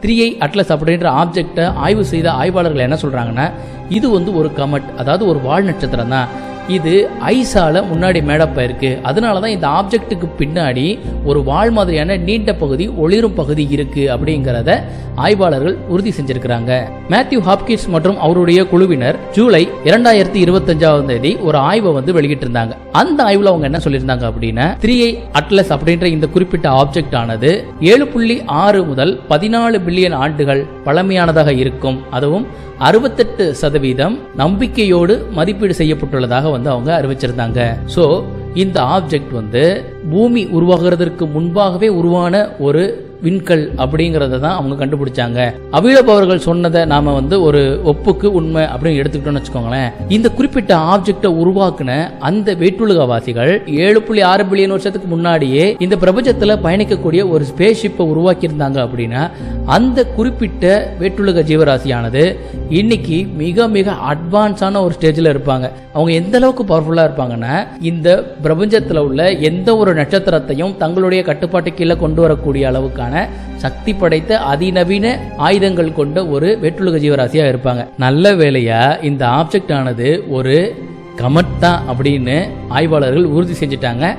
3i atlas அப்படின்ற ஆப்ஜெக்டை ஆய்வு செய்த ஆய்வாளர்கள் என்ன சொல்றாங்கன்னா, இது ஒரு கமெட், அதாவது ஒரு வால் நட்சத்திரம் தான். இது ஐஸால முன்னாடி மேடப் ஆயிருக்கு. அதனால தான் இந்த ஆப்ஜெக்ட்டுக்கு பின்னாடி ஒரு வால் மாதிரியான நீண்ட பகுதி, ஒளிரும் பகுதி இருக்கு அப்படிங்கிறத ஆய்வாளர்கள் உறுதி செஞ்சிருக்கிறாங்க. மேத்யூ ஹாப்கின்ஸ் மற்றும் அவருடைய குழுவினர் ஜூலை 2025 ஒரு ஆய்வை வெளியிட்டிருந்தாங்க. அந்த ஆய்வுல அவங்க என்ன சொல்லியிருந்தாங்க அப்படின்னா, 3i அட்லஸ் அப்படின்ற இந்த குறிப்பிட்ட ஆப்ஜெக்ட் ஆனது 7.6 முதல் 14 பில்லியன் ஆண்டுகள் பழமையானதாக இருக்கும். அதுவும் 68% நம்பிக்கையோடு மதிப்பீடு செய்யப்பட்டுள்ளதாக அவங்க அறிவிச்சிருந்தாங்க. சோ இந்த ஆப்ஜெக்ட் பூமி உருவாகிறதுக்கு முன்பாகவே உருவான ஒரு விண்கல் அப்படிங்கறத தான் அவங்க கண்டுபிடிச்சாங்க. அவிலப் அவர்கள் சொன்னதை நாம ஒரு ஒப்புக்கு உண்மை அப்படின்னு எடுத்துக்கிட்டோம்னு வச்சுக்கோங்களேன். இந்த குறிப்பிட்ட ஆப்ஜெக்டை உருவாக்குன அந்த வேற்றுலகவாசிகள் 7.6 பில்லியன் வருஷத்துக்கு முன்னாடியே இந்த பிரபஞ்சத்துல பயணிக்கக்கூடிய ஒரு ஸ்பேஸ் ஷிப்பை உருவாக்கி இருந்தாங்க அப்படின்னா, அந்த குறிப்பிட்ட வேற்றுலக ஜீவராசியானது இன்னைக்கு மிக மிக அட்வான்ஸான ஒரு ஸ்டேஜ்ல இருப்பாங்க. அவங்க எந்த அளவுக்கு பவர்ஃபுல்லா இருப்பாங்கன்னா, இந்த பிரபஞ்சத்துல உள்ள எந்த ஒரு நட்சத்திரத்தையும் தங்களுடைய கட்டுப்பாட்டு கீழே கொண்டு வரக்கூடிய அளவுக்கான சக்தி படைத்த அதிநவீன ஆயுதங்கள் கொண்ட ஒரு வேற்றுலக ஜீவராசியா இருப்பாங்க. நல்ல வேளையா இந்த ஆப்ஜெக்ட் ஆனது ஒரு கமெட் தான் அப்படின்னு ஆய்வாளர்கள் உறுதி செஞ்சுட்டாங்க.